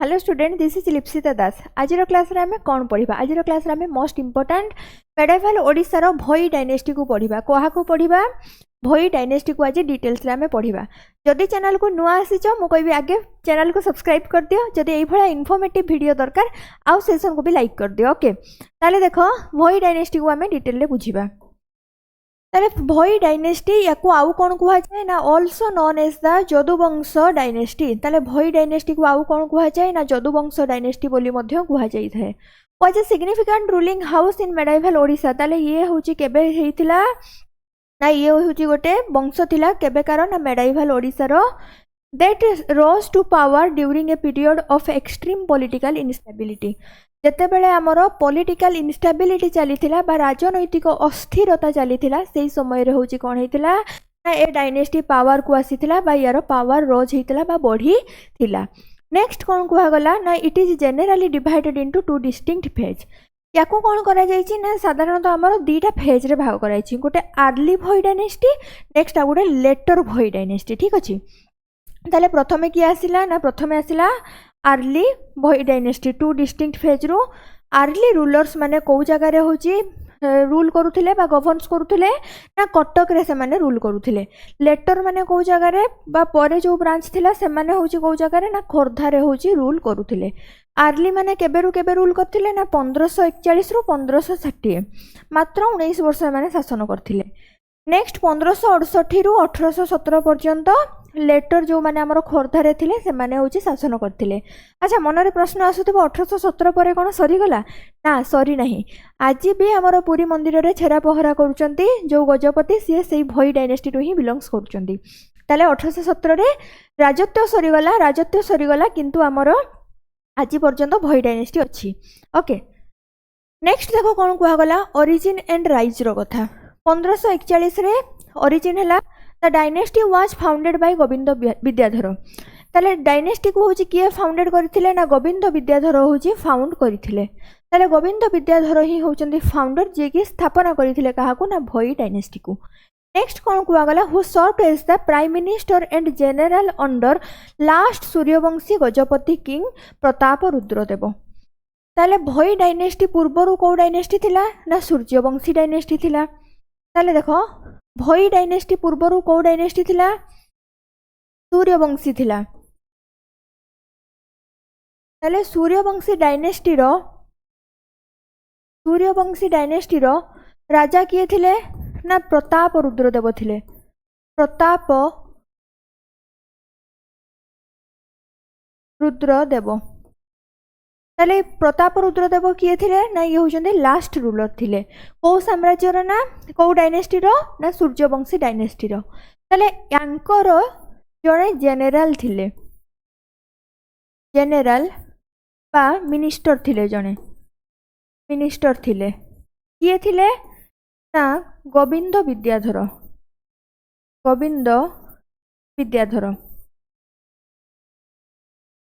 Hello student, this is लिप्सिता दास। आज class रे आमे कौन पढ़िबा? आज क्लास रे आमे मोस्ट इंपोर्टेंट मेडाइवल ओडिसा रो भोई डायनेस्टी को पढ़िबा। कोहा को पढ़िबा? भोई डायनेस्टी को आज डिटेल्स रे आमे पढ़िबा। जदि चैनल को नुआ आसीच मु कहबी आगे चैनल को सब्सक्राइब कर दियो। जदि एई भला इन्फॉर्मेटिव वीडियो दरकार आउ सेशन को भी लाइक कर दियो। ओके, ताले देखो भोई डायनेस्टी को आमे डिटेल रे बुझिबा। ताले भोई डायनेस्टी याकू आउ कोन कुहा जाय ना also known as the Jaduvansh dynasty. ताले भोई डायनेस्टी को आउ कोन कुहा जाय ना जदुवंश डायनेस्टी बोली मध्य कुहा जाय थाए। Was a significant ruling house in medieval Odisha. ताले ये होची केबे हेइतिला ना ये होची गोटे वंश थिला केबे कारण ना मेडाइवल ओडिसा रो that rose to power during a period of extreme political instability। जेतेबेले आमर पॉलिटिकल इनस्टेबिलिटी चलीथिला बा राजनैतिक अस्थिरता चलीथिला सेही समय रे होची कोन हेतिला ना ए डायनेस्टी पावर को आसीथिला बा यार पावर रोज हेतिला बा बढ़ी थिला। नेक्स्ट कोन कुहा गला ना it is generally divided into two distinct phase. याकू कोन करा जायछि ना साधारणतः आमर दुईटा फेज रे भाग करायछि। गोटे अर्ली भोई डायनेस्टी, नेक्स्ट आ गोटे लेटर भोई डायनेस्टी। ठीक अछि, ताले प्रथमे किए आसिला ना प्रथमे आसिला early Bhoi dynasty. To distinct phase row early rulers माने को जगह रे होची रूल करुथिले बा गवर्नस करुथिले ना कटक रे से माने रूल करुथिले। लेटर माने को जगह रे बा परे जो ब्रांच थिला से माने होची को जगह रे ना खोरधा रे होची रूल करुथिले। अर्ली माने केबे रू केबे रूल करथिले ना 1541 रू 1560, मात्र 19 वर्ष माने शासन करथिले। नेक्स्ट 1568 रू 1817 पर्यंत लेटर जो माने हमर खोरधा रे थिले से माने होची शासन करथिले। अच्छा, मनरे प्रश्न आसुथिबो 1817 परे कोन सरी गला? ना, सरी नाही। आज भी हमर पुरी मंदिर रे छेरा पहरा करूचंती जो गजपति सी सेही भोई डायनेस्टी रो ही बिलोंग्स करूचंती। ताले 1817 रे राजत्व सरी गला किंतु हमर आज पर्यंत भोई डायनेस्टी अछि। ओके, नेक्स्ट देखो कोन कुहा गला ओरिजिन एंड राइज रो कथा। 1541 रे ओरिजिन हला the dynasty was founded by Govind Vidyadhar. ताले डायनेस्टी को होची किए फाउंडेड करथिले ना गोविंद विद्याधर होची फाउंड करथिले। ताले गोविंद विद्याधर ही होचंदी फाउंडर जे की स्थापना करथिले काहाकू ना भोई डायनेस्टी को। नेक्स्ट कोन कुआ गला who served as the prime minister and general under last Suryavanshi Gajapati king Pratap Rudradev. ताले भोई डायनेस्टी पूर्वरु को डायनेस्टी थिला ना सूर्यवंशी डायनेस्टी थिला। ताले देखो भोई डायनेस्टी पूर्वरु को डायनेस्टी थिला? सूर्यवंशी थिला। ताले सूर्यवंशी डायनेस्टी रो राजा किए थिले ना प्रताप रुद्रदेव थिले। प्रताप रुद्रदेव। ताले प्रताप रुद्रदेव किए थिले ना ये होचंदे लास्ट रूलर थिले। को साम्राज्य रो ना को डायनेस्टी रो ना सूर्यवंशी डायनेस्टी रो। ताले यांकर जणे जनरल थिले, जनरल बा मिनिस्टर थिले, जणे मिनिस्टर थिले। किए थिले ना गोविंद विद्याधर।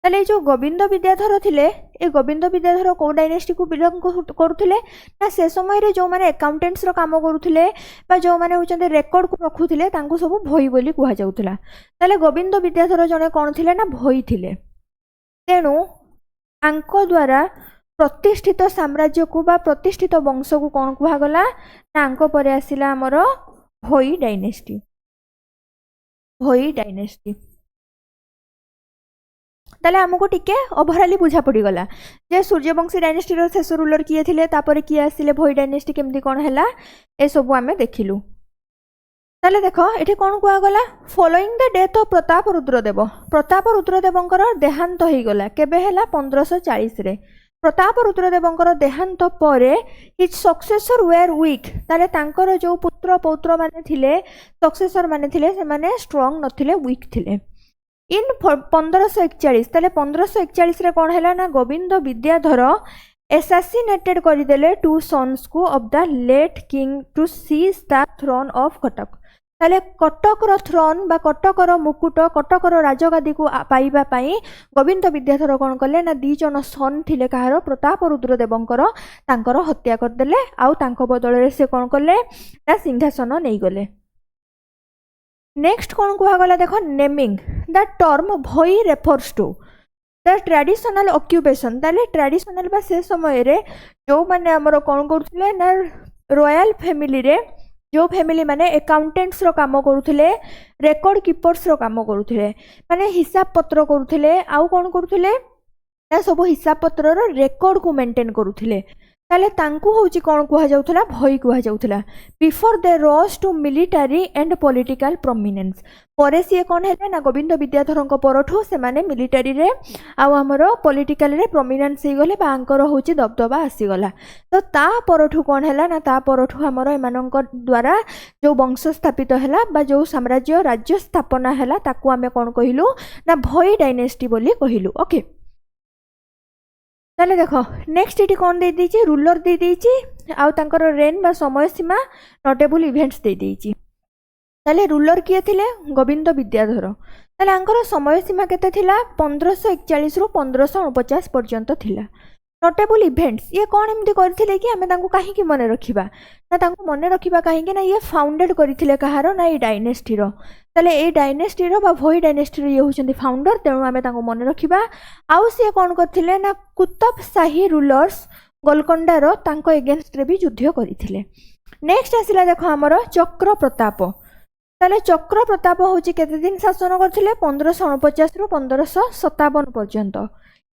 ताले जो गोविंद विद्याधर थिले ए गोविंद विद्याधर को डायनेस्टी को बिलोंग करुथिले ना से समय रे जो माने अकाउंटेंट्स रो काम करुथिले बा जो माने होचंदे रेकॉर्ड को रखुथिले तांको सब भोई बोली कुहा जाउथला। ताले गोविंद विद्याधर जने कोन थिले ना भोई थिले। तेनु आंको द्वारा प्रतिष्ठित साम्राज्य को बा प्रतिष्ठित वंश को कोन कुहा गला ना आंको परे आसिला हमर भोई डायनेस्टी। ताले हमको टिके ओवरऑली बुझा पड़ी गला जे सूर्यवंशी डायनेस्टी रो शेष रूलर किए थिले, तापरे किए आसिले भोई डायनेस्टी केमती कोन हैला ए सब आमे देखिलु। ताले देखो एठी कोन कुआ गला following the death of Pratap रुद्रदेवंकर देहांत होई गला। केबे हैला? 1540 रे। प्रताप रुद्रदेवंकर देहांत परे हिज सक्सेसर वेयर वीक। ताले तांकर जो पुत्र पौत्र माने थिले सक्सेसर माने थिले से माने स्ट्रांग नथिले, वीक थिले। इन 1541 ताले 1541 रे कोन हैला ना गोविंद विद्याधर एसासिनेटेड करिदेले टू सन्स को of the late king to seize the throne of Cuttack. ताले कटक रो थ्रोन बा कटक रो मुकुट कटक रो राजगादी को पाइबा पई गोविंद विद्याधर कोन करले ना दी जन सन थिले कहारो प्रताप रुद्रदेवंकर तांकर हत्या करदेले आउ तांको बदल रे से कोन करले ना सिंहासन नै गले। नेक्स्ट कौन कुहा गला देखो naming the term Bhoi refers to the traditional occupation ताले ट्रेडिशनल बा से समय रे जो माने हमर कोन करथले ना रॉयल फैमिली रे जो फैमिली माने अकाउंटेंट्स रो काम करूथिले रेकॉर्ड कीपर्स रो काम करूथिले माने हिसाब पत्र करूथिले आउ कोन करूथिले ना सब हिसाब पत्र रो रेकॉर्ड को मेंटेन करूथिले ताले तांकु होची कोन कुहा जाउथला भई कुहा जाउथला before they rose to military and political prominence परे सिए कोन हेले ना गोविंद विद्याधरଙ୍କ परठू से माने मिलिटरी रे आउ हमरो पॉलिटिकल रे प्रोमिनेंस हे गले बांकर होची दबदबा आसी गला तो ता परठू कोन हैला ना ता परठू हमरो एमानଙ୍କ द्वारा जो वंश स्थापित हैला बा जो साम्राज्य राज्य स्थापना हैला ताकू हमें कोन कहिलु ना भई डायनेस्टी बोली कहिलु ओके ताले देखो नेक्स्ट इटी कौन दे दीची रूलर दे दीची आउ तांकर रेन बा समय सीमा नोटेबल इवेंट्स दे दीची ताले रूलर किए थिले गोविंद विद्याधर ताले आंकर समय सीमा केते थिला 1541 रु 1549 पर्यंत थिला नोटेबल इवेंट्स ये कौन एमती करथिले कि हमें तांको काहे कि मने रखिबा ना तांको मने रखिबा काहे कि ना ये फाउंडेड करथिले कहारो ना ये डायनेस्टी रो ताले ए डायनेस्टी रो बा भोई डायनेस्टी रो ये होचंदी फाउंडर तेणु हमें तांको मने रखिबा आउ से कौन करथिले ना कुतुब शाही रूलर्स गोलकोंडा रो तांको एगेंस्ट रे भी युद्ध करथिले नेक्स्ट आसिला देखो हमरो चक्र प्रताप ताले चक्र प्रताप होची केते दिन शासन करथिले 1549 रु 1557 पर्यंत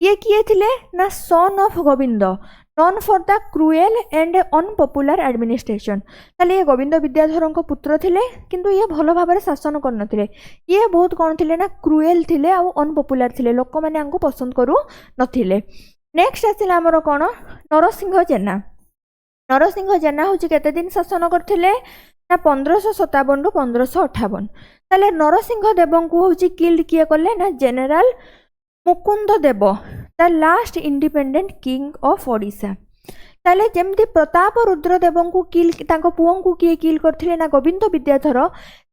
ये किए थिले ना son of Govind non for the cruel and unpopular administration ताले ये गोविंद विद्याधरଙ୍କ पुत्र थिले किंतु ये भलो भाबरे शासन कर नथिले ये बहुत कोन थिले ना क्रूएल थिले आ अनपॉपुलर थिले लोक माने आंको पसंद करू नथिले नेक्स्ट आसिला हमरो कोन नरसिंह जेना होची केते दिन शासन करथिले ना 1557 रु 1558 ताले नरसिंह देवଙ୍କୁ होची किल्ड किए करले ना general Mukund Dev the last independent king of Odisha ताले जेमती प्रताप रुद्र देवଙ୍କୁ किल तांको पुओंकु किए किल करथिले ना गोविंद विद्याधर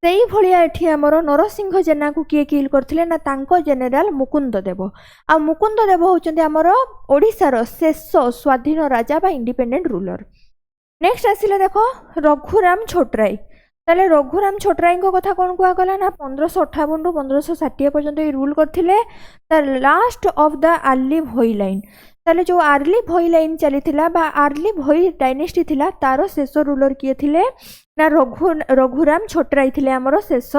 सेई भलिया एठी हमरो नरसिंह जेना को किए किल करथिले ना तांको जनरल मुकुंद देव आ मुकुंद देव होचंदी हमरो ओडिसा रो शेष स्वाधीन राजा बा इंडिपेंडेंट रूलर नेक्स्ट आसिले देखो रघुराम छोटराई ताले रघुराम छोटराई को कथा कौन कुआ गला ना 1558 रु 1560 पर्यंत ये रूल करथिले the last of the early Bhoi line ताले जो आर्ली भोई लाइन चली थिला बा आर्ली भोई डायनेस्टी थिला तारो शेष रूलर किए थिले ना रघुराम छोटराई थिले हमरो शेष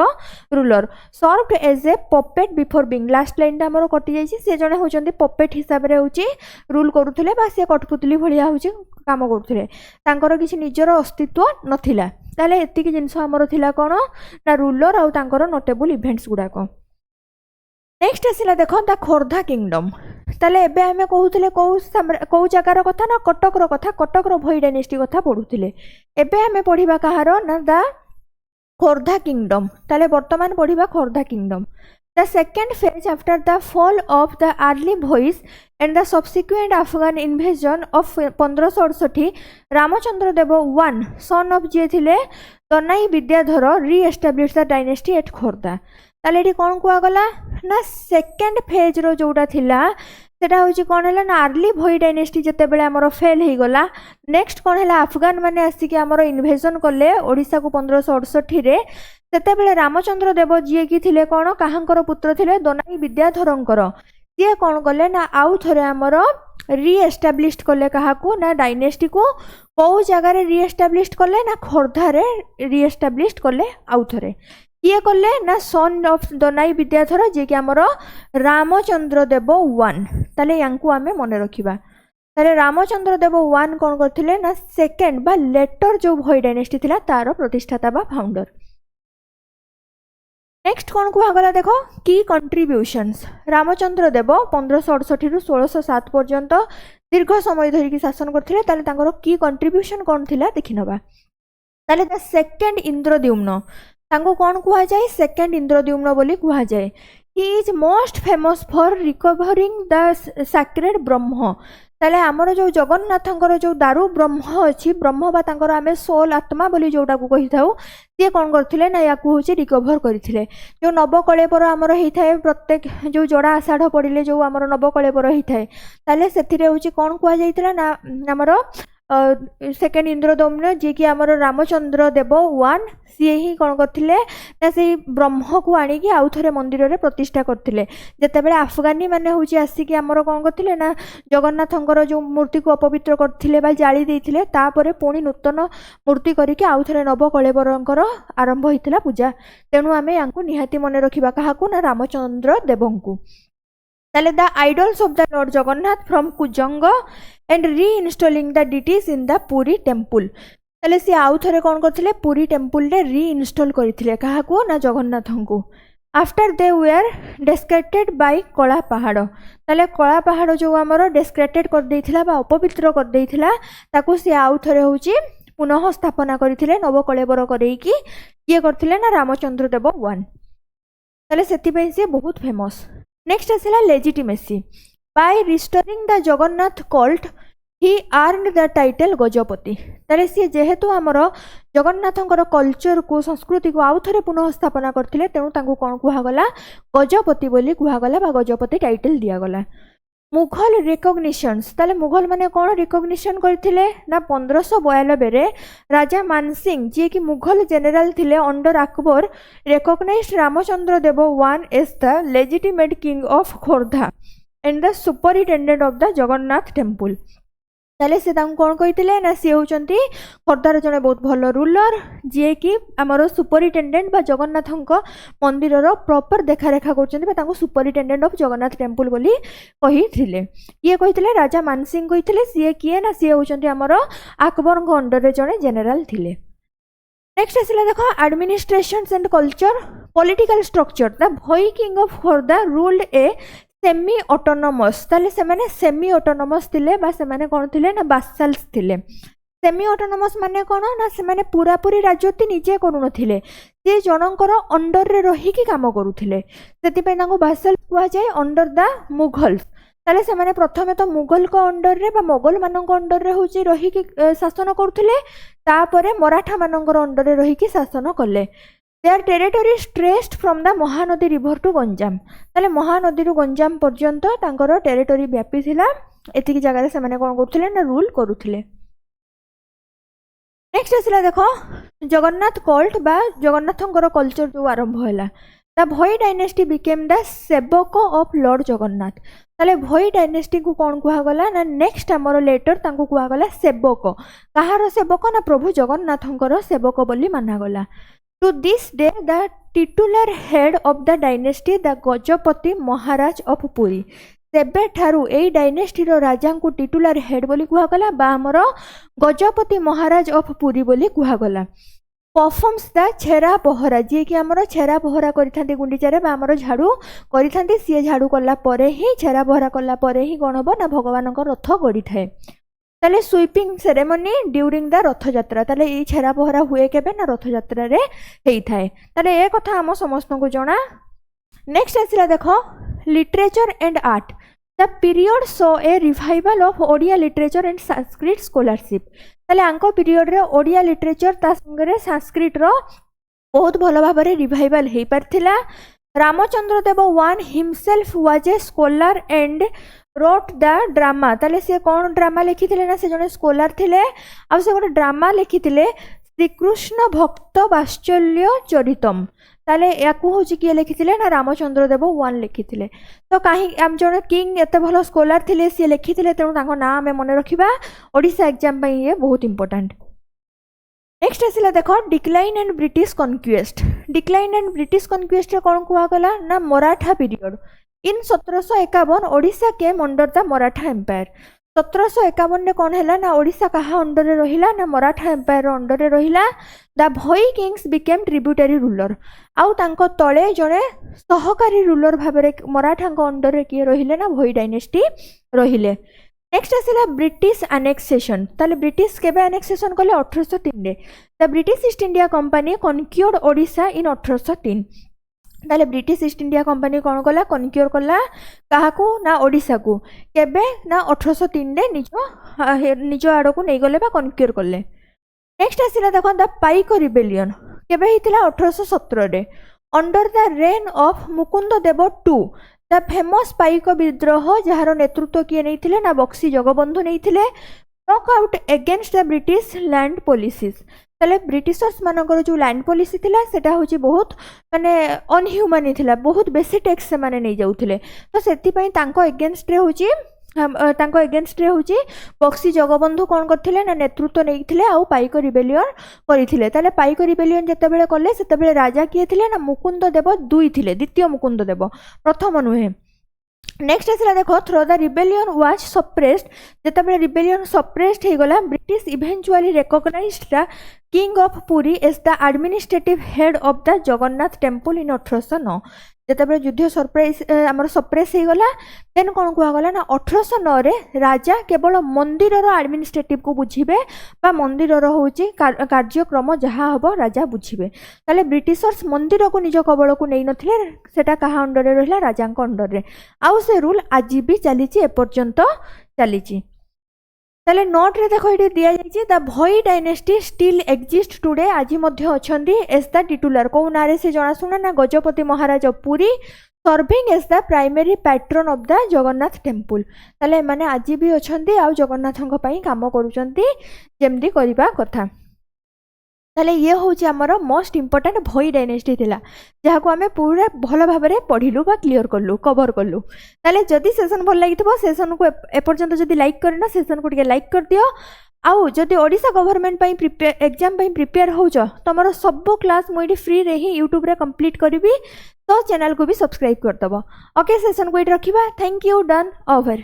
ruler served as a puppet before being last line हमरो कटि जाई से जने होचंदी पपेट हिसाब रे होची रूल करूथिले बा से कठपुतली भलिया होची काम करूथिले तांकर किछि निजर अस्तित्व नथिला ताले एतिकी जिंस हमरो थिला कोन ना रूलर आउ तांकर नोटेबल इवेंट्स गुडाको नेक्स्ट आसिला देखो द खोर्धा किंगडम ताले एबे हमें कहूथिले को जगार कथा ना कटक रो भोई डायनेस्टी कथा पढुथिले एबे हमें पढिबा कहारो ना द खोर्धा किंगडम ताले वर्तमान पढिबा Khordha kingdom the second phase after the fall of the early Bhois and the subsequent Afghan invasion of 1568 Ramachandra Dev one son of जे थिले तनाई Vidyadhar reestablish the dynasty at Khordha ताले एठी कोन कुआ गला ना सेकेंड फेज रो जोटा थिला सेटा होची कोन हैला ना आर्ली भोई डायनेस्टी जते बेले हमरो फेल हे गला नेक्स्ट कोन हैला अफगान माने आसी कि हमरो इन्वेजन करले ओडिसा को 1568 रे सेते बेले रामचंद्र देव जे की थिले कोन काहांकर पुत्र थिले दोनाई विद्याधरंकर ये कोन कले ना आउ थरे हमरो री एस्टाब्लिश करले काहाकू ना डायनेस्टी को को जगह रे री एस्टाब्लिश करले ना खोर्धा रे री एस्टाब्लिश करले आउ थरे ये कले ना सन ऑफ दोनाई विद्याधर जे कि हमरो रामचंद्र देव वन ताले यांकू हमें मन रखिबा ताले रामचंद्र देव वन कोन करथिले ना सेकंड बा लेटर जो भोई डायनेस्टी थिला तारो प्रतिष्ठाता बा फाउंडर नेक्स्ट कोन को आगला देखो की कंट्रीब्यूशंस रामचंद्र देव 1568 रु 1607 पर्यंत दीर्घ समय धरि की शासन करथिले ताले तांकर की कंट्रीब्यूशन कोन थिला देखिनबा ताले द सेकंड इंद्रद्युम्न तांको कोन कुहा जाय सेकंड इंद्रद्युम्न बोली कुहा जाय he is most famous for recovering the sacred ब्रह्म ताले हमर जो जगन्नाथंकर जो दारु ब्रह्म अछि ब्रह्म बा तांकर आमे सोल आत्मा बोली जोटा को कहि थाउ ते कोन करथिले ना या को होची रिकवर करथिले जो नवकळे पर हमर हेइ थाए प्रत्येक जो जोड़ा आषाढ़ पड़िले जो हमर नवकळे पर हेइ थाए ताले सेथिरे होची कोन कुहा जायतिला ना हमर सेकेंड इंद्रदम्न जी कि आमर रामचंद्र देव वन सी ही कौन करथिले ना से ब्रह्म को आनिकी आउ थरे मंदिर रे प्रतिष्ठा करथिले जेतेबेले अफगानी माने होची आसिकी आमर कौन करथिले ना जगन्नाथंकर जो मूर्ति को अपवित्र करथिले बा जाली देथिले तापरे पुणी नूतन मूर्ति करिके आउ थरे नव कलेबरंकर आरंभ होइतिला पूजा तेणु आमे यांकु निहाती मने रखिबा काहाकु ना रामचंद्र देवंकु ताले the idols of the lord Jagannath from Kujang and reinstalling the deities in the Puri temple ताले सी आउ थरे कोन करथिले पुरी टेम्पल रे रीइंस्टॉल करथिले काहाकु ना जगन्नाथंकु आफ्टर दे वेयर डेस्क्रेटेड बाय कला पहाड़ ताले कला पहाड़ जो आमर डेस्क्रेटेड कर देथिला बा अपवित्र कर देथिला ताकू सी आउ थरे होची पुनः स्थापना करथिले नव कलेबर करैकी ये करथिले ना रामचंद्र देव वन ताले सेति पई से बहुत फेमस नेक्स्ट आसला legitimacy by restoring the Jagannath cult he earned the title Gajapati ताले सी जेहेतु आमर जगन्नाथंकर कल्चर को संस्कृति को आउ थरे पुनः स्थापना करथिले तेणु तांको कोन कुहागला गजपति बोली कुहागला बा गजपति टाइटल दियागला मुघल रिकग्निशन्स ताले मुघल माने कौन रिकग्निशन करथिले ना 1592 रे राजा मानसिंह जी कि मुघल जनरल थिले under Akbar recognized Ramchandra Dev one as the legitimate king of Khordha and the superintendent of the Jagannath temple ताले से तांको कोन कहिथिले ना सी होचंती खोर्धार जने बहुत भल रूलर जे कि आमर सुपरिटेंडेंट बा जगन्नाथंक मंदिर रो प्रॉपर देखा रेखा करचंती बा तांको सुपरिटेंडेंट ऑफ जगन्नाथ टेम्पल बोली कहिथिले ये कहिथिले राजा मानसिंह कहिथिले सी किए ना सी होचंती आमर अकबर को अंडर रे जने जनरल थिले नेक्स्ट आसला देखो administrations and culture political structure the Bhoi king of Khordha ruled a semi autonomous ताले से माने सेमी ऑटोनोमस थिले बा से माने कोन थिले ना बासाल्स थिले सेमी ऑटोनोमस माने कोन ना से माने पूरा पूरी राजत्व निजे करू नथिले से जनकर अंडर रे रही की काम करूथिले सेति पे तांको बासाल कुआ जाय अंडर द मुगल्स ताले से माने प्रथमे तो मुगल को अंडर रे बा मोगल मानक अंडर रे होची रही की शासन करूथिले तापरे मराठा मानकर अंडर रे रही की शासन करले Their territory stretched from the Mahanadi river to Ganjam ताले महानदी रु गंजाम पर्यंत तांकर टेरिटोरी व्यापी थिला एतिकी जगह से माने कोन करथिले ना रूल करूथिले नेक्स्ट आसला देखो जगन्नाथ कल्ट बा जगन्नाथंकर कल्चर जो आरंभ होला the Bhoi dynasty became the सेवक ऑफ लॉर्ड जगन्नाथ ताले भोई डायनेस्टी को कोन कुहा गला ना नेक्स्ट हमर लेटर तांको कुहा गला सेवक कहार सेवक ना प्रभु जगन्नाथंकर सेवक बोली माना गला To this day, the titular head of the dynasty, the Gajapati Maharaj of Puri. सेबे ठारू एई डायनेस्टी रो राजा को टिटुलर हेड बोली कुहा गला बा हमर गजपति महाराज ऑफ पुरी बोली कुहा गला परफॉर्म्स द छेरा पहरा जे कि हमर छेरा पहरा करिथांती गुंडीचारे बा हमर झाड़ू करिथांती सी झाड़ू कला परे ही छेरा पहरा कला परे ही कोन हबो ना भगवान को रथ गड़ी थाए ताले स्वीपिंग सेरेमनी ड्यूरिंग द रथ यात्रा ताले ई छेरा पहरा हुए केबे ना रथ यात्रा रे हेई थाए ताले ए कथा हम समस्त को जणा नेक्स्ट आसिला देखो literature and art the period so A revival of Odia literature and Sanskrit scholarship ताले आंको पीरियड रे ओडिया लिटरेचर ता संगे संस्कृत रो बहुत भल भाव रे रिवाइवल हेई परथिला रामचंद्र देव one himself was a scholar and wrote the drama ताले से कौन ड्रामा लिखिथिले ना से जने स्कॉलर थिले आ से गोटे ड्रामा लिखिथिले श्रीकृष्ण भक्त वात्सल्य चरितम ताले याकू होची किए लिखिथिले ना रामचंद्र देव वन लिखिथिले तो काहे आम जने किंग एते भलो स्कॉलर थिले से लिखिथिले तेणु तांको नाम हमें मने रखिबा ओडिसा एग्जाम पई ये बहुत इंपोर्टेंट नेक्स्ट आसिला देखो decline and British conquest decline and British conquest रे कोन कुआ गला ना Maratha period in 1751 Odisha came under the Maratha empire 1751 रे कौन है ना ओडिशा कहा अंडर रे रहिला ना मराठा एम्पायर अंडर रे रहिला the Bhoi Kings became tributary ruler आउ तांको तळे जणे सहकारी रूलर भाबरे मराठांको अंडर रे किए रहिले ना भोई डायनेस्टी रहिले नेक्स्ट आसिला ब्रिटिश एनेक्सेशन ताले ब्रिटिश केबे एनेक्सेशन कले 1803 रे the British East India Company conquered Odisha in 1803 ताले ब्रिटिश ईस्ट इंडिया कंपनी कौन कला कनक्योर कला काहाकू ना ओडिशा को केबे ना 1803 रे निज आड़ को नहीं गले बा कनक्योर कले नेक्स्ट आसिला देखो द पाइक रिबेलियन केबे हितिला 1817 रे under the reign of Mukunda Deva two the famous Paika विद्रोह जार नेतृत्व किए नहीं थिले ना बक्सी जगबंधु नहीं थिले spoke out against the British land policies ताले ब्रिटिशर्स मानकर जो लैंड पॉलिसी थिला सेटा होची बहुत माने अनह्यूमन थिला बहुत बेसी टैक्स से माने नै जाउथिले तो सेति पई तांको अगेंस्ट रे होची तांको अगेंस्ट रे होची बक्सी जगबंधु कोन करथिले ना नेतृत्व नेइथिले आउ पाइक रिबेलियन करिथिले ताले पाइक रिबेलियन जतेबेले करले सेतेबेले राजा किए थिले ना मुकुंद देव दुई थिले द्वितीय मुकुंद देव प्रथम नुहे नेक्स्ट आसला देख though the rebellion was suppressed जितेबाला रिबेलियन सप्रेस्ड हो गला British eventually recognised the king of Puri as the administrative head of the Jagannath temple in 1809 जितेबाला युद्ध सरप्राइज आमर सप्रेस हो गला देन कौन कहगला ना 1809 रे राजा केवल मंदिर एडमिनिस्ट्रेटिव को बुझीबे बा मंदिर होची कार्यक्रम जहाँ हम राजा बुझीबे ताले ब्रिटिशर्स मंदिर को निज कबल को नहीं नथिले सेटा कहा अंडर रे रहिला राजांक अंडर रे आउ से रूल आज भी चली एपर्यंत चली ताले नोट रे देखो ये दिया जाइए the Bhoi dynasty still exist today आज मध्य अछंदी एज द टिटुलर को नारे से जना सुना ना Gajapati Maharaj Puri serving as the primary patron of the Jagannath temple ताले माने आज भी अछंदी आ जगन्नाथंक पई काम करूचंती जेमदी करबा कथा ताले ये होची हमर मोस्ट इंपोर्टेंट भोई डायनेस्टी थिला जहाँ को आमे पूरा भल भाव में पढ़िलु बा क्लियर करलु कवर करलु ताले जदि सेशन भल लागिथबो सेशन को एपर्यंत जदि लाइक करना सेशन को टिके लाइक कर दियो आउ जदि ओडिशा गवर्नमेंट पई प्रिपेयर एग्जाम पई प्रिपेयर होउछ तमरो सब क्लास मोइडी फ्री रे ही YouTube रे कंप्लीट करबी तो चैनल को भी सब्सक्राइब कर दबो ओके सेशन को इट रखिबा थैंक यू डन ओवर।